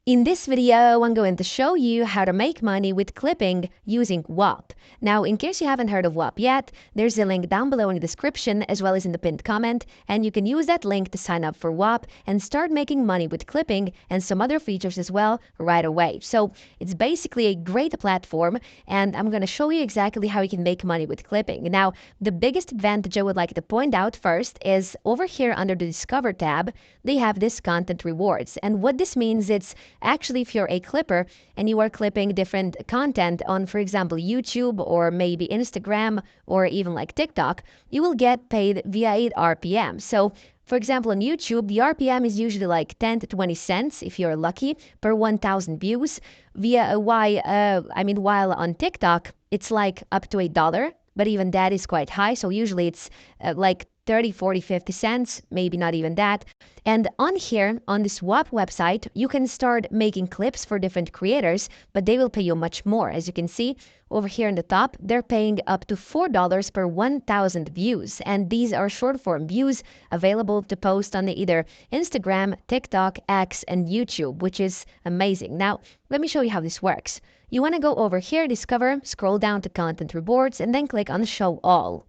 In this video, I'm going to show you how to make money with clipping using Whop. Now, in case you haven't heard of Whop yet, there's a link down below in the description as well as in the pinned comment, and you can use that link to sign up for Whop and start making money with clipping and some other features as well right away. So it's basically a great platform, and I'm going to show you exactly how you can make money with clipping. Now, the biggest advantage I would like to point out first is over here under the Discover tab, they have this content rewards. And what this means, it's actually, if you're a clipper and you are clipping different content on, for example, YouTube or maybe Instagram or even like TikTok, you will get paid via 8 RPM. So for example, on YouTube, the RPM is usually like 10 to 20 cents if you're lucky per 1,000 views. While on TikTok, it's like up to $1, but even that is quite high. So usually it's like 30, 40, 50 cents, maybe not even that. And on here, on this Whop website, you can start making clips for different creators, but they will pay you much more. As you can see over here in the top, they're paying up to $4 per 1,000 views. And these are short form views available to post on either Instagram, TikTok, X, and YouTube, which is amazing. Now, let me show you how this works. You want to go over here, Discover, scroll down to Content Rewards, and then click on Show All.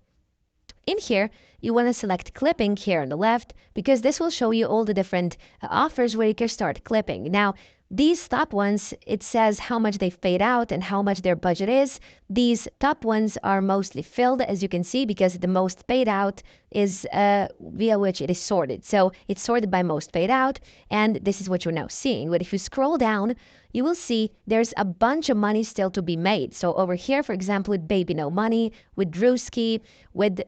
In here, you want to select clipping here on the left because this will show you all the different offers where you can start clipping. Now, these top ones, it says how much they've paid out and how much their budget is. These top ones are mostly filled, as you can see, because the most paid out is via which it is sorted. So it's sorted by most paid out, and this is what you're now seeing. But if you scroll down, you will see there's a bunch of money still to be made. So over here, for example, with Baby No Money, with Drewski, with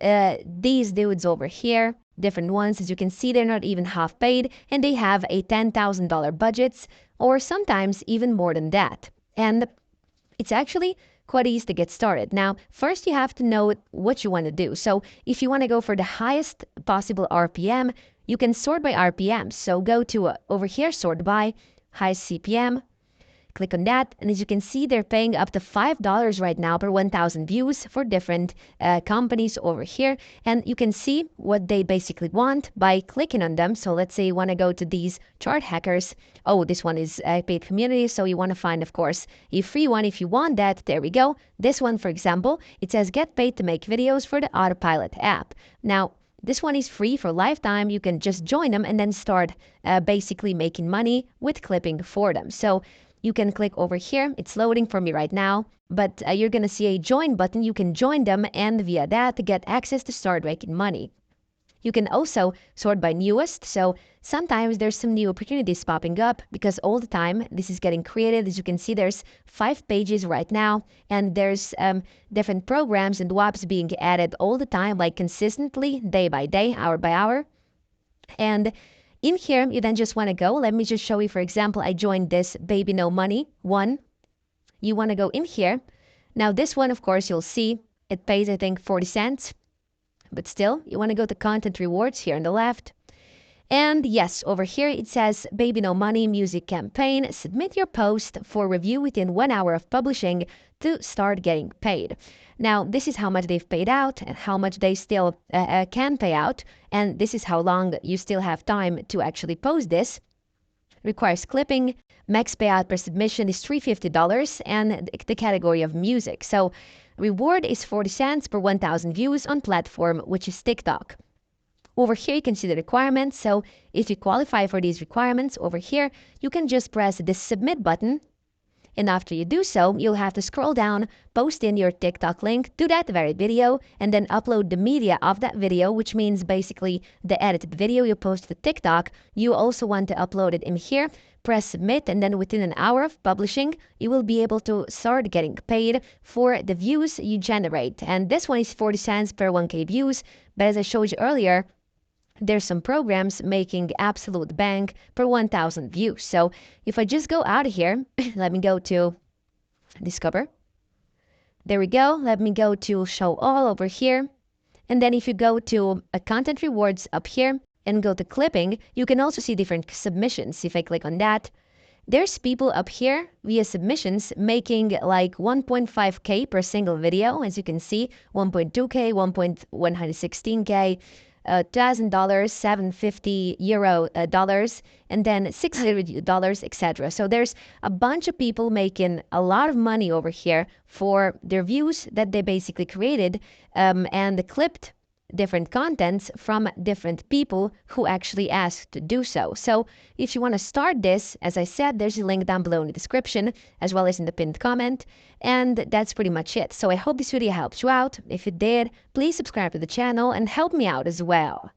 these dudes over here, different ones, as you can see, they're not even half paid, and they have a $10,000 budgets, or sometimes even more than that. And it's actually quite easy to get started. Now, first you have to know what you want to do. So if you want to go for the highest possible RPM, you can sort by RPM. So go to over here, sort by highest CPM. Click on that, and as you can see, they're paying up to $5 right now per 1,000 views for different companies over here. And you can see what they basically want by clicking on them. So let's say you want to go to these chart hackers. Oh, this one is a paid community, so you want to find, of course, a free one if you want that. There we go. This one, for example, it says get paid to make videos for the Autopilot app. Now, this one is free for lifetime. You can just join them and then start basically making money with clipping for them. So you can click over here. It's loading for me right now, but you're going to see a join button. You can join them and via that to get access to start making money. You can also sort by newest. So sometimes there's some new opportunities popping up because all the time this is getting created. As you can see, there's 5 pages right now, and there's different programs and WAPs being added all the time, like consistently, day by day, hour by hour. And in here, you then just want to go. Let me just show you, for example, I joined this Baby No Money one. You want to go in here. Now, this one, of course, you'll see it pays, I think, 40 cents. But still, you want to go to Content Rewards here on the left. And yes, over here it says Baby No Money Music Campaign. Submit your post for review within 1 hour of publishing to start getting paid. Now, this is how much they've paid out and how much they still can pay out. And this is how long you still have time to actually post this. Requires clipping. Max payout per submission is $350 and the category of music. So reward is 40 cents per 1,000 views on platform, which is TikTok. Over here, you can see the requirements. So if you qualify for these requirements over here, you can just press the submit button. And after you do so, you'll have to scroll down, post in your TikTok link to that very video, and then upload the media of that video, which means basically the edited video you post to TikTok. You also want to upload it in here, press submit, and then within an hour of publishing, you will be able to start getting paid for the views you generate. And this one is 40 cents per 1K views, but as I showed you earlier, there's some programs making absolute bank per 1,000 views. So if I just go out of here, let me go to Discover. There we go. Let me go to Show All over here. And then if you go to Content Rewards up here and go to Clipping, you can also see different submissions. If I click on that, there's people up here via submissions making like 1.5K per single video. As you can see, 1.2K, 1.116K. $1,000, 750 euro dollars, and then $600, etc. So there's a bunch of people making a lot of money over here for their views that they basically created and clipped different contents from different people who actually asked to do so. So if you want to start this, as I said, there's a link down below in the description as well as in the pinned comment. And that's pretty much it. So I hope this video helped you out. If it did, please subscribe to the channel and help me out as well.